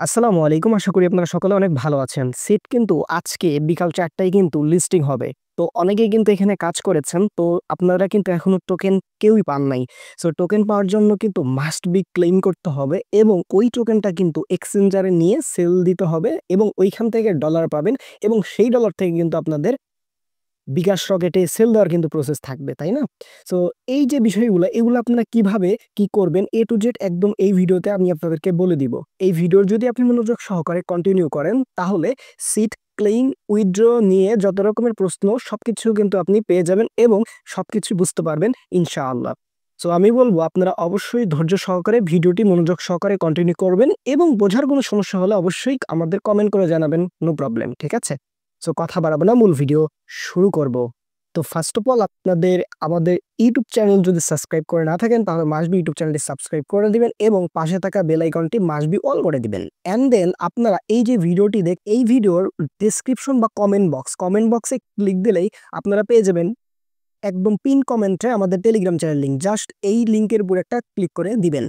আসসালামু আলাইকুম। আশা করি আপনারা সকলে অনেক ভালো আছেন। সিট কিন্তু আজকে বিকাল ৪ টায় কিন্তু লিস্টিং হবে। তো অনেকেই কিন্তু এখানে কাজ করেছেন। তো আপনারা কিন্তু এখনো টোকেন কেউই পান নাই। সো টোকেন পাওয়ার জন্য কিন্তু মাস্ট বি ক্লেইম করতে হবে এবং ওই টোকেনটা কিন্তু এক্সচেঞ্জারে নিয়ে সেল দিতে হবে এবং ওইখান থেকে ডলার পাবেন এবং সেই ডলার থেকে কিন্তু আপনাদের বিকাশ রকেটে সেল দেওয়ার কিন্তু প্রসেস থাকবে, তাই না? সো এই যে বিষয়গুলো, এগুলো আপনারা কিভাবে কি করবেন A to Z একদম এই ভিডিওতে আমি আপনাদেরকে বলে দিব। এই ভিডিওর যদি আপনি মনোযোগ সহকারে কন্টিনিউ করেন, তাহলে সিট ক্লেইম, উইথড্র নিয়ে যত রকমের প্রশ্ন সবকিছু কিন্তু আপনি পেয়ে যাবেন এবং সবকিছু বুঝতে পারবেন ইনশাআল্লাহ। সো আমি বলব আপনারা অবশ্যই ধৈর্য সহকারে ভিডিওটি মনোযোগ সহকারে কন্টিনিউ করবেন এবং বোঝার কোনো সমস্যা হলে অবশ্যই আমাদের কমেন্ট করে জানাবেন, নো প্রবলেম। ঠিক আছে? সো কথা বাড়াবো না, মূল ভিডিও শুরু করব। তো ফার্স্ট অফ অল আপনাদের আমাদের ইউটিউব চ্যানেল যদি সাবস্ক্রাইব করে না থাকেন তাহলে মাস্ট বি ইউটিউব চ্যানেলটি সাবস্ক্রাইব করে দিবেন এবং পাশে থাকা বেল আইকনটি মাস্ট বি অল করে দিবেন। অ্যান্ড দেন আপনারা এই যে ভিডিওটি এই ভিডিওর ডেসক্রিপশন বা কমেন্ট বক্সে ক্লিক দিলেই আপনারা পেয়ে যাবেন একদম পিন কমেন্টে আমাদের টেলিগ্রাম চ্যানেল লিঙ্ক। জাস্ট এই লিঙ্কের উপর একটা ক্লিক করে দিবেন।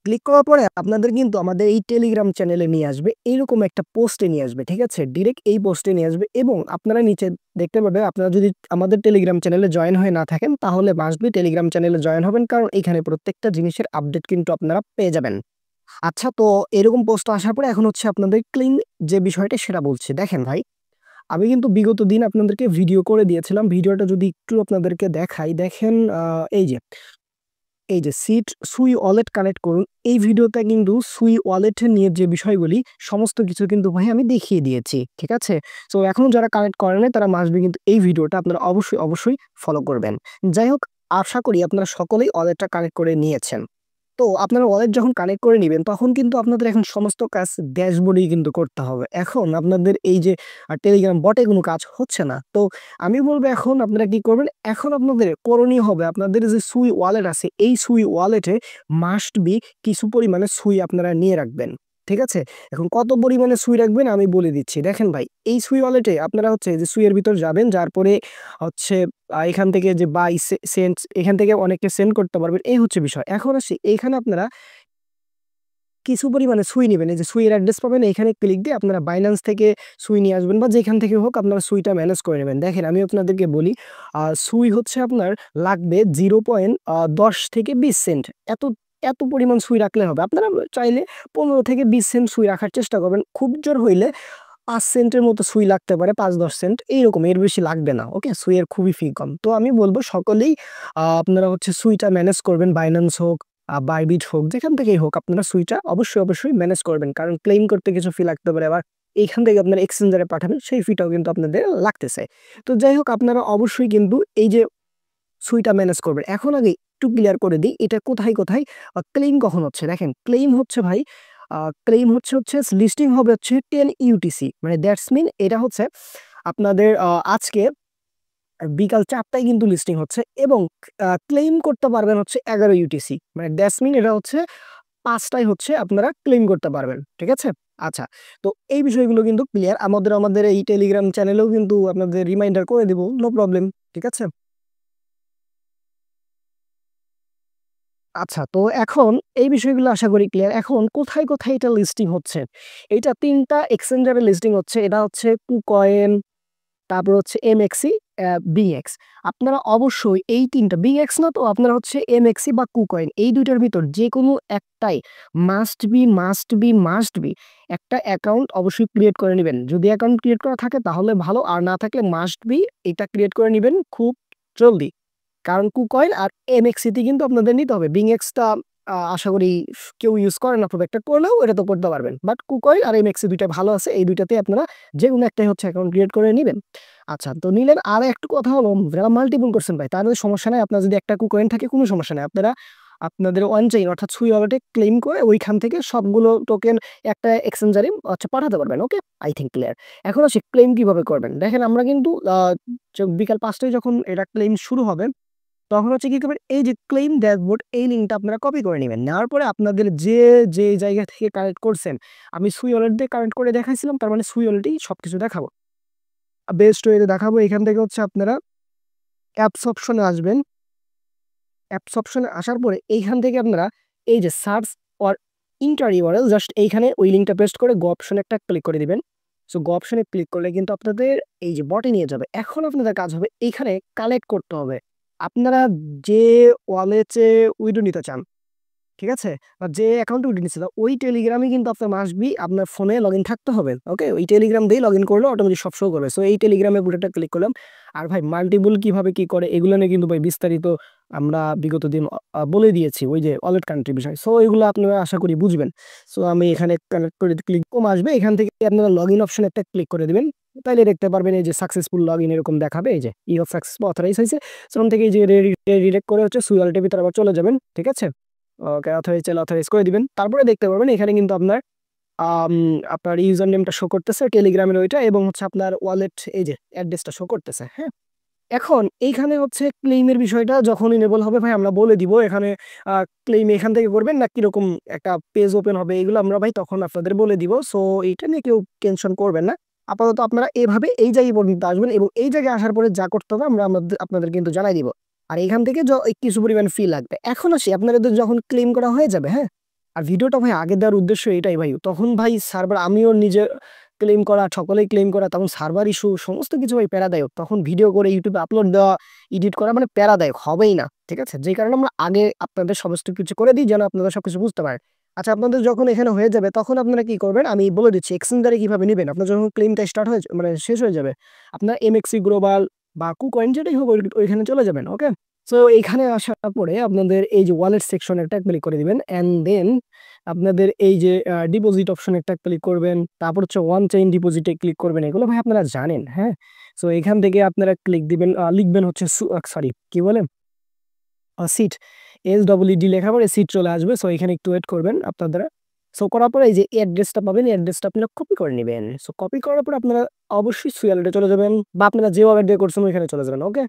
ক্লিক করার পরে আপনাদের কিন্তু আমাদের এই টেলিগ্রাম চ্যানেলে নিয়ে আসবে। এইরকম একটা পোস্টে নিয়ে আসবে। ঠিক আছে? ডিরেক্ট এই পোস্টে নিয়ে আসবে এবং আপনারা নিচে দেখতে পাবেন, আপনারা যদি আমাদের টেলিগ্রাম চ্যানেলে জয়েন হয়ে না থাকেন তাহলে মাস্ট বি টেলিগ্রাম চ্যানেলে জয়েন হবেন, কারণ এখানে প্রত্যেকটা জিনিসের আপডেট কিন্তু আপনারা পেয়ে যাবেন। আচ্ছা, তো এরকম পোস্ট আসার পরে এখন হচ্ছে আপনাদের ক্লিন যে বিষয়টা সেটা বলছি। দেখেন ভাই, আমি কিন্তু বিগত দিন আপনাদেরকে ভিডিও করে দিয়েছিলাম। ভিডিওটা যদি একটু আপনাদেরকে দেখাই, দেখেন এই যে সুই ওয়ালেট কানেক্ট করুন। এই ভিডিওতে কিন্তু সুই ওয়ালেট নিয়ে যে বিষয়গুলি সমস্ত কিছু কিন্তু ভাই আমি দেখিয়ে দিয়েছি। ঠিক আছে? সো এখনো যারা কানেক্ট করে নাই তারা মাস্ট বি কিন্তু এই ভিডিওটা আপনারা অবশ্যই ফলো করবেন। যাই হোক, আশা করি আপনারা সকলেই ওয়ালেটটা কানেক্ট করে নিয়েছেন। তো আপনারা ওয়ালেট যখন কানেক্ট করে নিবেন তখন কিন্তু আপনাদের এখন সমস্ত কাজ ড্যাশবোর্ডেই কিন্তু করতে হবে। এখন আপনাদের এই যে টেলিগ্রাম বটে কোনো কাজ হচ্ছে না। তো আমি বলব এখন আপনারা কি করবেন? এখন আপনাদের করণীয় হবে আপনাদের যে সুই ওয়ালেট আছে এই সুই ওয়ালেটে মাস্ট বি কিছু পরিমাণে সুই আপনারা নিয়ে রাখবেন। ঠিক আছে? এখন কত পরিমাণে সুই রাখবেন আমি বলে দিচ্ছি। দেখেন ভাই, এই সুই ওয়ালেটে আপনারা হচ্ছে যে সুইয়ের ভিতর যাবেন, যার পরে হচ্ছে এখান থেকে যে বাই সেন্ড, এখান থেকে অনেককে সেন্ড করতে পারবেন। এই হচ্ছে বিষয়। এখন আসি এইখানে আপনারা কিছু পরিমাণে সুই নিবেন। এই যে সুইয়ের অ্যাড্রেস পাবেন, এখানে ক্লিক দিয়ে আপনারা বাইন্যান্স থেকে সুই নিয়ে আসবেন বা যেখান থেকে হোক আপনারা সুইটা ম্যানেজ করে নেবেন। দেখেন আমি আপনাদেরকে বলি, সুই হচ্ছে আপনার লাগবে 0.10 থেকে 20 সেন্ট। এত এত পরিমাণ সুই রাখলে হবে। আপনারা চাইলে 15 থেকে 20 সেন্ট সুই রাখার চেষ্টা করবেন। খুব জোর হইলে ৫ সেন্টের মতো সুই লাগতে পারে, ৫-১০ সেন্ট এইরকম, এর বেশি লাগবে না। ওকে? সুইয়ের খুবই ফি কম। তো আমি বলব সকলেই আপনারা হচ্ছে সুইটা ম্যানেজ করবেন। বাইন্যান্স হোক, বাইবিট হোক, যেখান থেকেই হোক আপনারা সুইটা অবশ্যই ম্যানেজ করবেন। কারণ ক্লেইম করতে কিছু ফি লাগতে পারে, আবার এইখান থেকে আপনারা এক্সচেঞ্জারে পাঠাবেন সেই ফিটাও কিন্তু আপনাদের লাগতেছে। তো যাই হোক, আপনারা অবশ্যই কিন্তু এই যে সুইটা ম্যানেজ করবেন। এখন আগে একটু ক্লিয়ার করে দিই এটা কোথায় ক্লেইম কখন হচ্ছে। দেখেন, ক্লেইম হচ্ছে ভাই, ক্লেইম হচ্ছে লিস্টিং হবে হচ্ছে 10 ইউটিসি, মানে দ্যাটস মিন এটা হচ্ছে আপনাদের আজকে বিকাল ৪ টায় কিন্তু লিস্টিং হচ্ছে এবং ক্লেইম করতে পারবেন হচ্ছে 11 ইউটিসি, মানে দ্যাটস মিন এটা হচ্ছে ৫ টায় হচ্ছে আপনারা ক্লেইম করতে পারবেন। ঠিক আছে? আচ্ছা, তো এই বিষয়গুলো কিন্তু ক্লিয়ার। আমাদের এই টেলিগ্রাম চ্যানেলেও কিন্তু আপনাদের রিমাইন্ডার করে দিব, নো প্রবলেম। ঠিক আছে? আচ্ছা, তো এখন এই বিষয়গুলো আশা করি ক্লিয়ার। এখন কোথায় এটা লিস্টিং হচ্ছে? এইটা ৩ টা এক্সচেঞ্জারে লিস্টিং হচ্ছে। এটা হচ্ছে KuCoin, তারপর হচ্ছে MXC, BX। আপনারা অবশ্যই এই ৩ টা, BX না তো আপনারা হচ্ছে MXC বা KuCoin এই ২ টার ভিতর যেকোনো একটাই মাস্ট বি একটা অ্যাকাউন্ট অবশ্যই ক্রিয়েট করে নিবেন। যদি অ্যাকাউন্ট ক্রিয়েট করা থাকে তাহলে ভালো, আর না থাকলে মাস্ট বি এটা ক্রিয়েট করে নিবেন খুব জলদি। কারণ KuCoin আর MXC তে কিন্তু আপনাদের নিতে হবে। BingX টা আশা করি কেউ ইউজ করে না, খুব একটা, করলেও এটা তো করতে পারবেন। বাট KuCoin আর MXC ২ টা ভালো আছে। এই ২ টাতে আপনারা যেকোনো একটাই হচ্ছে অ্যাকাউন্ট ক্রিয়েট করে নিবেন। আচ্ছা, তো নিলেন। আর একটু কথা হলো, যারা মাল্টিপল করছেন ভাই তাদের সমস্যা নাই। আপনার যদি একটা KuCoin থাকে কোনো সমস্যা নাই। আপনারা আপনাদের অন চেইন অর্থাৎ সুই ওয়ালেটে ক্লেইম করে ওইখান থেকে সবগুলো টোকেন একটা এক্সচেঞ্জারে হচ্ছে পাঠাতে পারবেন। ওকে? I think clear. এখন আসি ক্লেইম কিভাবে করবেন। দেখেন, আমরা কিন্তু বিকাল ৫ টায় যখন এটা ক্লেইম শুরু হবে তখন হচ্ছে কি করবেন, এই যে ক্লেইম ড্যাশবোর্ড এই লিঙ্কটা আপনারা কপি করে নিবেন। নেওয়ার পরে আপনাদের যে জায়গা থেকে কানেক্ট করছেন, আমি সুই ওয়ালেট দিয়ে কানেক্ট করে দেখাইছিলাম, তার মানে সুই ওয়ালেটেই সবকিছু দেখাবো। বেস্ট ওয়েতে দেখাবো। এখান থেকে হচ্ছে আপনারা অ্যাপস অপশনে আসবেন। অ্যাপস অপশনে আসার পরে এইখান থেকে আপনারা এই যে search or inter URL just এইখানে ওই লিঙ্কটা পেস্ট করে গো অপশনে একটা ক্লিক করে দিবেন। সো গো অপশনে ক্লিক করলে কিন্তু আপনাদের এই যে বটে নিয়ে যাবে। এখন আপনাদের কাজ হবে এইখানে কালেক্ট করতে হবে। আপনারা যে ওয়ালেটে উইথড্র নিতে চান, ঠিক আছে? বা যে অ্যাকাউন্টে উইথড্র নিচ্ছেন ওই টেলিগ্রামে কিন্তু আপনার মাস্ট বি আপনার ফোনে লগইন থাকতে হবে। ওকে? ওই টেলিগ্রাম দিয়েই লগইন করলে অটোমেটিক সব শো করবে। সো এই টেলিগ্রামে পুরোটা ক্লিক করলাম। আর ভাই মাল্টিপল কিভাবে কি করে এগুলো নিয়ে কিন্তু ভাই বিস্তারিত আমরা বিগত দিন বলে দিয়েছি ওই যে ওয়ালেট কান্ট্রি বিষয়। সো এগুলো আপনারা আশা করি বুঝবেন। সো আমি এখানে কানেক্ট করে ক্লিক কম আসবে। এখান থেকে আপনারা লগইন অপশন একটা ক্লিক করে দিবেন। তাইলে দেখতে পারবেন এই যে সাকসেসফুল লগইন এরকম দেখাবে এই যে অফ সাকসেসফুল অথরাইজ হয়েছে। সো ওখান থেকে এই যে রিডাইরেক্ট করে হচ্ছে সুই ওয়ালেটের ভিতরে আবার চলে যাবেন। ঠিক আছে? ওকে, অথরাইজ করে দিবেন। তারপরে দেখতে পারবেন এখানে কিন্তু আপনার আম আপনার ইউজার নেমটা শো করতেছে টেলিগ্রামের ওইটা এবং হচ্ছে আপনার ওয়ালেট এই যে অ্যাড্রেসটা শো করতেছে। হ্যাঁ? এখন এইখানে হচ্ছে ক্লেইমের বিষয়টা যখন ইনেবল হবে ভাই আমরা বলে দিব এখানে ক্লেইম এখান থেকে করবেন না কিরকম একটা পেজ ওপেন হবে এগুলো আমরা ভাই তখন আপনাদের বলে দিব। সো এইটা নিয়ে কেউ টেনশন করবেন না। আপাতত আপনারা এভাবে এই জায়গায় পর্যন্ত আসবেন এবং এই জায়গায় আসার পরে যা করতে হবে আমরা আপনাদের কিন্তু জানাই দিব। আর এখান থেকে কিছু পরিমাণ ফি লাগবে। এখন আসি আপনাদের যখন ক্লেম করা হয়ে যাবে, হ্যাঁ? আর ভিডিওটা ভাই আগে দেওয়ার উদ্দেশ্য এটাই ভাই। তখন ভাই সার্ভার আমিও নিজে ক্লেম করা, সকলেই ক্লেম করা, তখন সার্ভার ইস্যু সমস্ত কিছু ভাই প্যারাদায়ক। তখন ভিডিও করে ইউটিউবে আপলোড দেওয়া, এডিট করা মানে প্যারাদায়ক হবেই না। ঠিক আছে? যেই কারণে আমরা আগে আপনাদের সমস্ত কিছু করে দিই যেন আপনারা সবকিছু বুঝতে পারেন। আচ্ছা আপনাদের যখন এখানে হয়ে যাবে তখন আপনারা কি করবেন আমি বলে দিচ্ছি এক্সচেঞ্জারে কিভাবে নিবেন। আপনার যখন ক্লেমটা স্টার্ট হয়ে মানে শেষ হয়ে যাবে, আপনার এমএক্সি গ্লোবাল বা কুকয়েন যেটাই হোক ওইখানে চলে যাবেন। ওকে? সো এইখানে আসার পরে আপনাদের এই যে ওয়ালেট সেকশন একটা ক্লিক করে দিবেন অ্যান্ড দেন আপনাদের এই যে ডিপোজিট অপশন একটা ক্লিক করবেন। তারপর হচ্ছে ওয়ান চেইন ডিপোজিটে ক্লিক করবেন। এগুলো ভাই আপনারা জানেন, হ্যাঁ? সো এখান থেকে আপনারা ক্লিক দিবেন লিখবেন হচ্ছে সরি কি বলে? সিট SEED লেখার পরে সিট চলে আসবে। সো এখানে একটু ওয়েট করবেন আপনারা। সো করার পরে এই যে অ্যাড্রেসটা পাবেন, এই অ্যাড্রেসটা আপনারা কপি করে নিবেন। সো কপি করার পরে আপনারা অবশ্যই সুই ওয়ালেটে চলে যাবেন বা আপনারা যে ওয়ালেট দিয়ে করছেন ওইখানে চলে যাবেন। ওকে?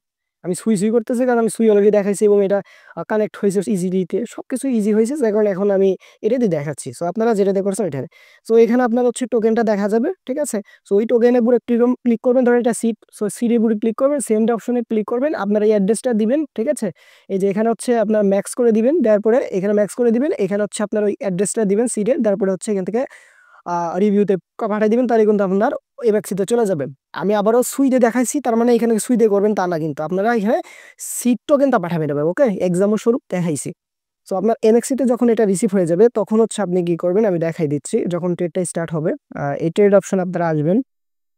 আমি সুই করতেছি কারণ আমি সুই অলরেডি দেখাইছি এবং এটা কানেক্ট হয়েছে ইজিলিতে। সবকিছু ইজি হয়েছে যার কারণে এখন আমি এটা দিয়ে দেখাচ্ছি। সো আপনারা যেটা দিয়ে করছেন ওইটাতে। সো এখানে আপনার হচ্ছে টোকেনটা দেখা যাবে। ঠিক আছে? সো ওই টোকেনের উপরে ক্লিক করবেন। ধরেন এটা সিট। সো সিটের উপরে ক্লিক করবেন, সেন্ড অপশনে ক্লিক করবেন। আপনার এই অ্যাড্রেসটা দিবেন। ঠিক আছে? এই যে এখানে হচ্ছে আপনার ম্যাক্স করে দিবেন। দেওয়ার পরে এখানে ম্যাক্স করে দিবেন। এখানে হচ্ছে আপনার ওই অ্যাড্রেসটা দিবেন সিটের। তারপরে হচ্ছে এখান থেকে রিভিউতে পাঠিয়ে দিবেন তাহলে কিন্তু আপনার এমএক্সিতে চলে যাবে। আমি আবারও সুইডে দেখাইছি তার মানে এখানে সুইডে করবেন তা না কিন্তু আপনারা এখানে সিট টোকেনটা পাঠাবেন হবে। ওকে? এক্সাম্পল স্বরূপ দেখাইছি। সো আপনার এমএক্সিতে যখন এটা রিসিভ হয়ে যাবে তখন হচ্ছে আপনি কি করবেন আমি দেখাই দিচ্ছি। যখন ট্রেডটা স্টার্ট হবে এই ট্রেড অপশন আপনারা আসবেন।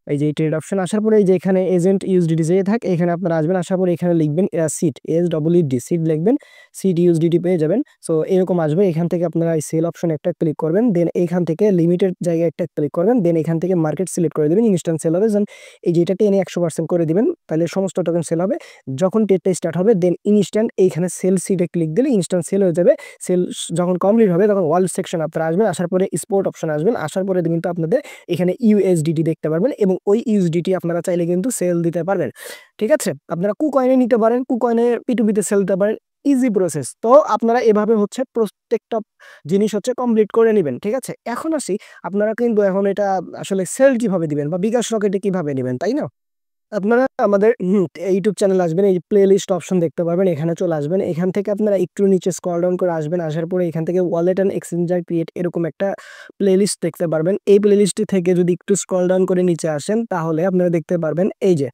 এই যে এই ট্রেড অপশন আসার পরে এই যে এখানে এজেন্ট ইউএসডিটি যে থাকে এখানে আপনারা আসবেন। আসার পরে এখানে লিখবেন সিট সিট লিখবেন। সিট ইউএসডিটি পেয়ে যাবেন। সো এরকম আসবে। এখান থেকে আপনারা এই সেল অপশন একটা ক্লিক করবেন। দেন এখান থেকে লিমিটেড জায়গায় একটা ক্লিক করবেন। দেন এখান থেকে মার্কেট সিলেক্ট করে দিবেন। ইনস্ট্যান্ট সেল হবে। এই যে এটা টেনে 100% করে দিবেন। তাহলে সমস্ত টোকেন সেল হবে। যখন ট্রেডটা স্টার্ট হবে দেন ইনস্ট্যান্ট এইখানে সেল সিটে ক্লিক দিলে ইনস্ট্যান্ট সেল হয়ে যাবে। সেল যখন কমপ্লিট হবে তখন ওয়ালেট সেকশন আপনারা আসবেন। আসার পরে স্পোর্ট অপশন আসবেন। আসার পরে কিন্তু আপনাদের এখানে ইউএসডিটি দেখতে পারবেন এবং ওই ইউএসডিটি আপনারা চাইলে কিন্তু সেল দিতে পারবেন। ঠিক আছে? আপনারা কুকয়েনে নিতে পারেন, কুকয়েনে P2P-তে সেল দিতে পারেন। Easy process. তো আপনারা এভাবে হচ্ছে প্রত্যেকটা জিনিস হচ্ছে কমপ্লিট করে নিবেন। ঠিক আছে? এখন আসি আপনারা কিন্তু এখন এটা আসলে সেল কিভাবে দিবেন বা বিকাশ রকেটে কিভাবে নিবেন, তাই না? আপনারা আমাদের ইউটিউব চ্যানেল আসবেন। এই প্লেলিস্ট অপশন দেখতে পারবেন। এখানে চলে আসবেন। এখান থেকে আপনারা একটু নিচে স্ক্রল ডাউন করে আসবেন। আসার পরে এখান থেকে ওয়ালেট এন্ড এক্সচেঞ্জার ক্রিয়েট এরকম একটা প্লেলিস্ট দেখতে পারবেন। এই প্লেলিস্টটি থেকে যদি একটু স্ক্রল ডাউন করে নিচে আসেন তাহলে আপনারা দেখতে পারবেন এই যে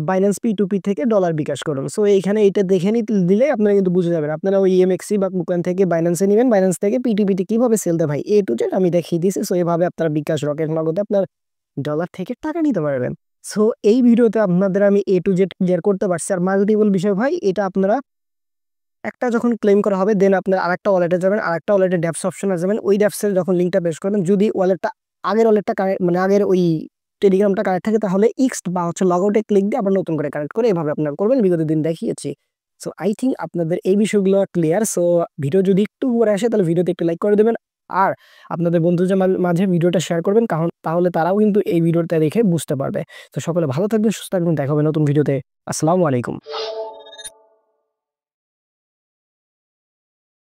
বাইন্যান্স P2P থেকে ডলার বিকাশ করুন। সো এইখানে এটা দেখে দিলে আপনারা কিন্তু বুঝে যাবেন। আপনারা ওই এমএক্সি বা কুকয়েন থেকে বাইন্যান্সে নিবেন। বাইন্যান্স থেকে P2P তে কিভাবে সেল দেয় ভাই A to Z আমি দেখিয়ে দিয়েছি। সো এভাবে আপনারা বিকাশ রকেট নগদে আপনার ডলার থেকে টাকা নিতে পারবেন। সো এই ভিডিওতে আপনাদের আমি A to Z ক্লিয়ার করতে পারছি। আর মাল্টিপল বিষয় ভাই এটা আপনারা একটা যখন ক্লেম করা হবে দেন আপনার আরেকটা ওয়ালেটে যাবেন। আরেকটা ওয়ালেটে ড্যাপস অপশনে যাবেন। ওই ড্যাপসের যখন লিঙ্কটা পেস্ট করবেন যদি ওয়ালেটটা আগের ওয়ালেটটা মানে আগের ওই টেলিগ্রামটা কানেক্ট থাকে তাহলে ইক্সড বা হচ্ছে লগ আউটে ক্লিক দিয়ে আবার নতুন করে কানেক্ট করে এভাবে আপনারা করবেন। বিগত দিন দেখিয়েছি। সো আই থিংক আপনাদের এই বিষয়গুলো ক্লিয়ার। সো ভিডিও যদি একটু উপরে আসে তাহলে ভিডিওতে একটু লাইক করে দেবেন। আর আপনাদের বন্ধুদের মাঝে ভিডিওটা শেয়ার করবেন কারণ তাহলে তারাও কিন্তু এই ভিডিওটা দেখে বুঝতে পারবে। তো সকলে ভালো থাকবেন, সুস্থ থাকবেন। দেখা হবে নতুন ভিডিওতে। আসসালামু আলাইকুম।